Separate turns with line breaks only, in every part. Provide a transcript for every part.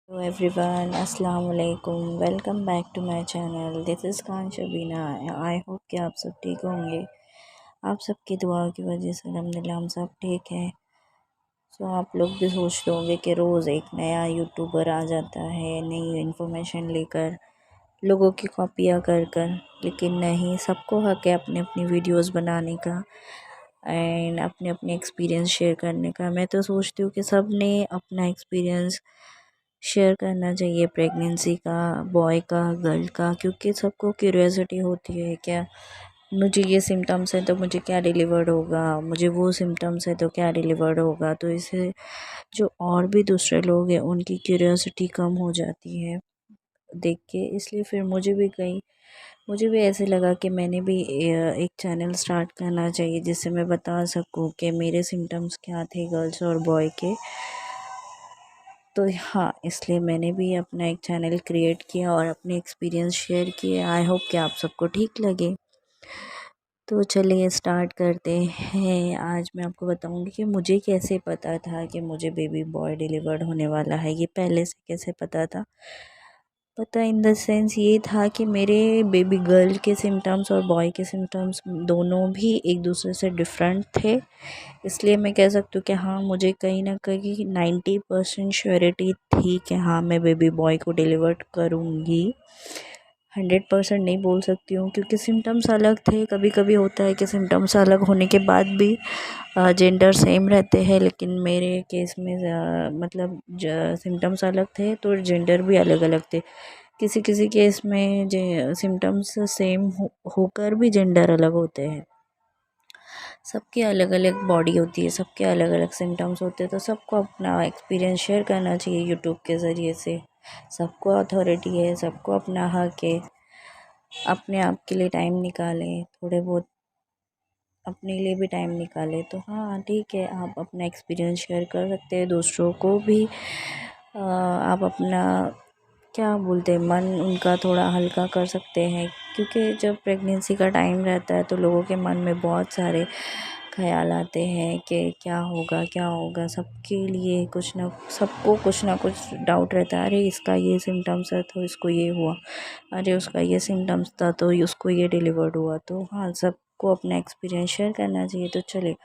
Hello everyone, Assalamu alaikum. Welcome back to my channel. This is Khan Shabina. I hope कि आप सब ठीक होंगे। आप सबकी दुआ की वजह से अल्हम्दुलिल्लाह हम सब ठीक हैं। आप लोग भी सोचते होंगे कि रोज़ एक नया यूट्यूबर आ जाता है नई इन्फॉर्मेशन लेकर, लोगों की कॉपियाँ कर कर, लेकिन नहीं, सबको हक है अपनी अपनी वीडियोस बनाने का एंड अपने अपने एक्सपीरियंस शेयर करने का। मैं तो सोचती हूँ कि सब ने अपना एक्सपीरियंस शेयर करना चाहिए, प्रेगनेंसी का, बॉय का, गर्ल का, क्योंकि सबको क्यूरियोसिटी होती है क्या मुझे ये सिम्टम्स है तो मुझे क्या डिलीवर्ड होगा, मुझे वो सिम्टम्स है तो क्या डिलीवर्ड होगा। तो इससे जो और भी दूसरे लोग हैं उनकी क्यूरियोसिटी कम हो जाती है देख के, इसलिए फिर मुझे भी ऐसे लगा कि मैंने भी एक चैनल स्टार्ट करना चाहिए जिससे मैं बता सकूं कि मेरे सिम्टम्स क्या थे गर्ल्स और बॉय के। तो हाँ, इसलिए मैंने भी अपना एक चैनल क्रिएट किया और अपने एक्सपीरियंस शेयर किए। आई होप कि आप सबको ठीक लगे। तो चलिए स्टार्ट करते हैं। आज मैं आपको बताऊंगी कि मुझे कैसे पता था कि मुझे बेबी बॉय डिलीवर्ड होने वाला है। ये पहले से कैसे पता था, पता इन द सेंस ये था कि मेरे बेबी गर्ल के सिम्टम्स और बॉय के सिम्टम्स दोनों भी एक दूसरे से डिफरेंट थे। इसलिए मैं कह सकती हूँ कि हाँ, मुझे कहीं ना कहीं 90% श्योरिटी थी कि हाँ, मैं बेबी बॉय को डिलीवर करूँगी। 100% नहीं बोल सकती हूँ क्योंकि सिम्टम्स अलग थे। कभी कभी होता है कि सिम्टम्स अलग होने के बाद भी जेंडर सेम रहते हैं, लेकिन मेरे केस में मतलब सिम्टम्स अलग थे तो जेंडर भी अलग अलग थे। किसी किसी केस में सिम्टम्स सेम होकर भी जेंडर अलग होते हैं। सबकी अलग अलग बॉडी होती है, सबके अलग अलग सिम्टम्स होते हैं, तो सबको अपना एक्सपीरियंस शेयर करना चाहिए यूट्यूब के ज़रिए से। सबको अथॉरिटी है, सबको अपना हक है। अपने आप के लिए टाइम निकालें, थोड़े बहुत अपने लिए भी टाइम निकालें। तो हाँ ठीक है, आप अपना एक्सपीरियंस शेयर कर सकते हैं, दूसरों को भी आप अपना क्या बोलते हैं मन उनका थोड़ा हल्का कर सकते हैं। क्योंकि जब प्रेगनेंसी का टाइम रहता है तो लोगों के मन में बहुत सारे ख्याल आते हैं कि क्या होगा क्या होगा। सबके लिए सबको कुछ ना कुछ डाउट रहता है। अरे इसका ये सिम्टम्स है तो इसको ये हुआ, अरे उसका ये सिम्टम्स था तो उसको ये डिलीवर्ड हुआ। तो हाँ, सबको अपना एक्सपीरियंस शेयर करना चाहिए। तो चले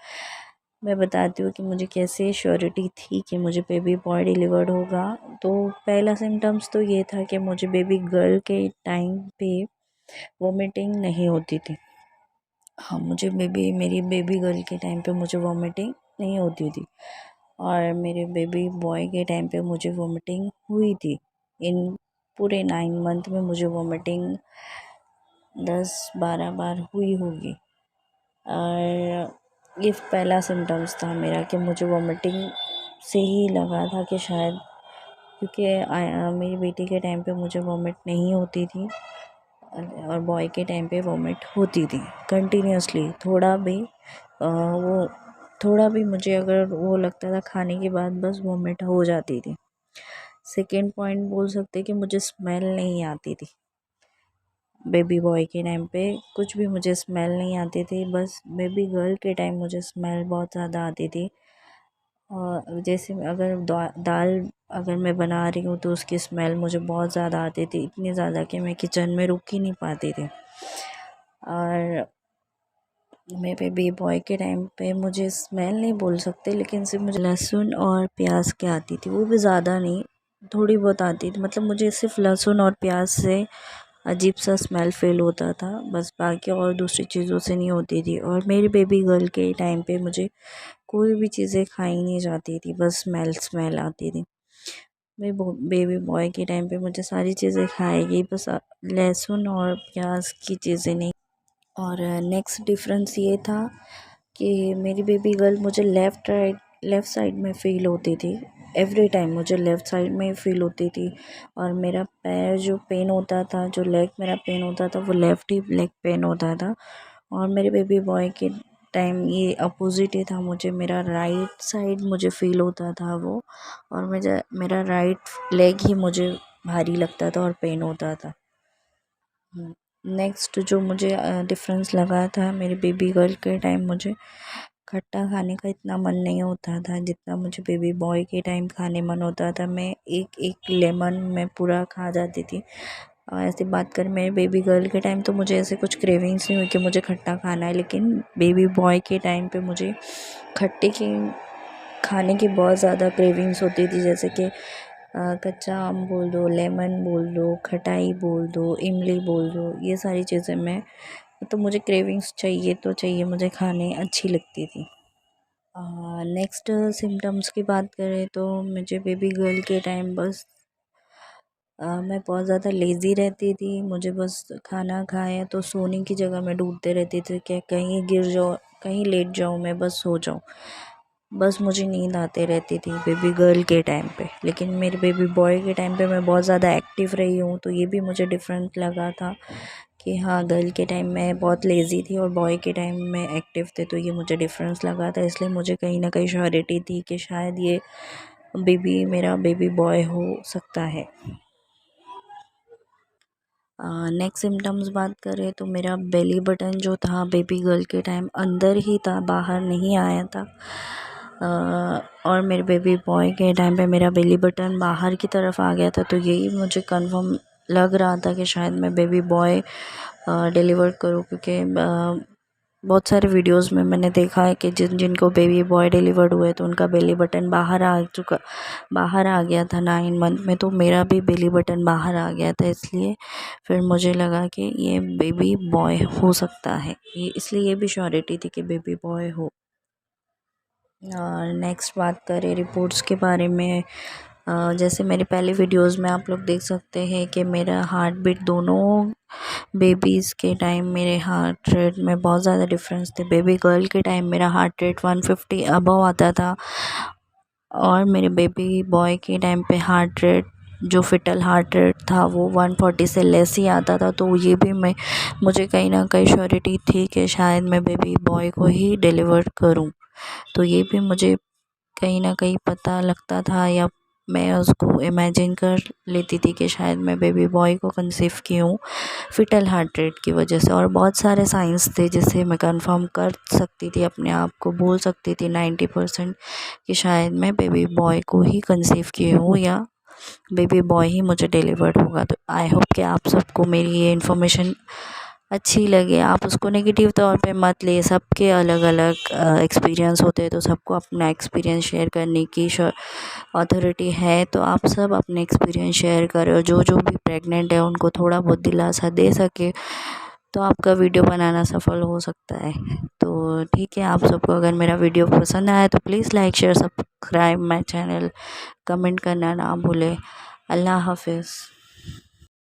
मैं बताती हूँ कि मुझे कैसे श्योरिटी थी कि मुझे बेबी बॉय डिलीवर्ड होगा। तो पहला सिम्टम्स तो ये था कि मुझे बेबी गर्ल के टाइम पे वोमिटिंग नहीं होती थी। हाँ, मेरी बेबी गर्ल के टाइम पे मुझे वोमिटिंग नहीं होती थी और मेरे बेबी बॉय के टाइम पे मुझे वोमिटिंग हुई थी। इन पूरे 9 मंथ में मुझे वोमिटिंग 10-12 बार हुई होगी। और ये पहला सिम्टम्स था मेरा कि मुझे वोमिटिंग से ही लगा था कि शायद, क्योंकि मेरी बेटी के टाइम पे मुझे वोमिट नहीं होती थी और बॉय के टाइम पे वोमिट होती थी कंटिन्यूसली। थोड़ा भी मुझे अगर वो लगता था खाने के बाद बस वोमिट हो जाती थी। सेकेंड पॉइंट बोल सकते कि मुझे स्मेल नहीं आती थी। बेबी बॉय के टाइम पे कुछ भी मुझे स्मेल नहीं आती थी, बस बेबी गर्ल के टाइम मुझे स्मेल बहुत ज़्यादा आती थी। और जैसे अगर दाल अगर मैं बना रही हूँ तो उसकी स्मेल मुझे बहुत ज़्यादा आती थी, इतनी ज़्यादा कि मैं किचन में रुक ही नहीं पाती थी। और मैं बेबी बॉय के टाइम पे मुझे स्मेल नहीं बोल सकते, लेकिन सिर्फ मुझे लहसुन और प्याज की आती थी, वो भी ज़्यादा नहीं, थोड़ी बहुत आती थी। मतलब मुझे सिर्फ लहसुन और प्याज से अजीब सा स्मेल फील होता था, बस बाकी और दूसरी चीज़ों से नहीं होती थी। और मेरी बेबी गर्ल के टाइम पे मुझे कोई भी चीज़ें खाई नहीं जाती थी, बस स्मेल स्मेल आती थी। मेरे बेबी बॉय के टाइम पे मुझे सारी चीज़ें खाएगी, बस लहसुन और प्याज की चीज़ें नहीं। और नेक्स्ट डिफरेंस ये था कि मेरी बेबी गर्ल मुझे लेफ़्ट साइड में फ़ील होती थी। एवरी टाइम मुझे लेफ़्ट साइड में फ़ील होती थी। और मेरा पैर जो पेन होता था, जो लेग मेरा पेन होता था, वो लेफ़्ट ही लेग पेन होता था। और मेरे बेबी बॉय के टाइम ये अपोज़िट ही था, मुझे मेरा राइट साइड मुझे फ़ील होता था वो, और मेरा राइट लेग ही मुझे भारी लगता था और पेन होता था। नेक्स्ट जो मुझे डिफरेंस लगा था, मेरी बेबी गर्ल के टाइम मुझे खट्टा खाने का इतना मन नहीं होता था जितना मुझे बेबी बॉय के टाइम खाने मन होता था। मैं एक एक लेमन में पूरा खा जाती थी। ऐसी बात कर, मैं बेबी गर्ल के टाइम तो मुझे ऐसे कुछ क्रेविंग्स नहीं हुई कि मुझे खट्टा खाना है, लेकिन बेबी बॉय के टाइम पे मुझे खट्टे की खाने की बहुत ज़्यादा क्रेविंग्स होती थी। जैसे कि कच्चा आम बोल दो, लेमन बोल दो, खटाई बोल दो, इमली बोल दो, ये सारी चीज़ें मैं तो मुझे क्रेविंग्स चाहिए तो चाहिए, मुझे खाने अच्छी लगती थी। नेक्स्ट सिम्टम्स की बात करें तो मुझे बेबी गर्ल के टाइम बस मैं बहुत ज़्यादा लेज़ी रहती थी। मुझे बस खाना खाया तो सोने की जगह मैं ढूंढते रहती थी कि कहीं गिर जाऊँ, कहीं लेट जाऊँ, मैं बस सो जाऊँ। बस मुझे नींद आते रहती थी बेबी गर्ल के टाइम पे। लेकिन मेरे बेबी बॉय के टाइम पे मैं बहुत ज़्यादा एक्टिव रही हूँ, तो ये भी मुझे डिफरेंट लगा था कि हाँ, गर्ल के टाइम में बहुत लेज़ी थी और बॉय के टाइम में एक्टिव थे, तो ये मुझे डिफरेंस लगा था। इसलिए मुझे कहीं ना कहीं श्योरिटी थी कि शायद ये बेबी मेरा बेबी बॉय हो सकता है। नेक्स्ट सिम्टम्स बात करें तो मेरा बेली बटन जो था बेबी गर्ल के टाइम अंदर ही था, बाहर नहीं आया था। और मेरे बेबी बॉय के टाइम पे मेरा बेली बटन बाहर की तरफ आ गया था, तो यही मुझे कंफर्म लग रहा था कि शायद मैं बेबी बॉय डिलीवर करूँ, क्योंकि बहुत सारे वीडियोस में मैंने देखा है कि जिनको बेबी बॉय डिलीवर्ड हुए तो उनका बेली बटन बाहर आ गया था 9 मंथ में। तो मेरा भी बेली बटन बाहर आ गया था, इसलिए फिर मुझे लगा कि ये बेबी बॉय हो सकता है, ये इसलिए ये भी श्योरिटी थी कि बेबी बॉय हो। नेक्स्ट बात करें रिपोर्ट्स के बारे में, जैसे मेरे पहले वीडियोस में आप लोग देख सकते हैं कि मेरा हार्ट बीट दोनों बेबीज़ के टाइम मेरे हार्ट रेट में बहुत ज़्यादा डिफरेंस थे। बेबी गर्ल के टाइम मेरा हार्ट रेट 150 अबव आता था और मेरे बेबी बॉय के टाइम पे हार्ट रेट जो फिटल हार्ट रेट था वो 140 से लेस ही आता था। तो ये भी मुझे कहीं ना कहीं श्योरिटी थी कि शायद मैं बेबी बॉय को ही डिलीवर करूं। तो ये भी मुझे कहीं ना कहीं पता लगता था, या मैं उसको इमेजिन कर लेती थी कि शायद मैं बेबी बॉय को कंसीव की हूँ फिटल हार्ट रेट की वजह से। और बहुत सारे साइंस थे जिससे मैं कंफर्म कर सकती थी, अपने आप को बोल सकती थी 90% कि शायद मैं बेबी बॉय को ही कंसीव की हूँ या बेबी बॉय ही मुझे डिलीवर्ड होगा। तो आई होप कि आप सबको मेरी ये इन्फॉर्मेशन अच्छी लगे, आप उसको नेगेटिव तौर पे मत ले। सबके अलग अलग एक्सपीरियंस होते हैं, तो सबको अपना एक्सपीरियंस शेयर करने की अथॉरिटी है। तो आप सब अपने एक्सपीरियंस शेयर करें और जो जो भी प्रेग्नेंट है उनको थोड़ा बहुत दिलासा दे सके तो आपका वीडियो बनाना सफल हो सकता है। तो ठीक है, आप सबको अगर मेरा वीडियो पसंद आया तो please like share subscribe my channel, comment करना ना भूलें। अल्लाह हाफिज़।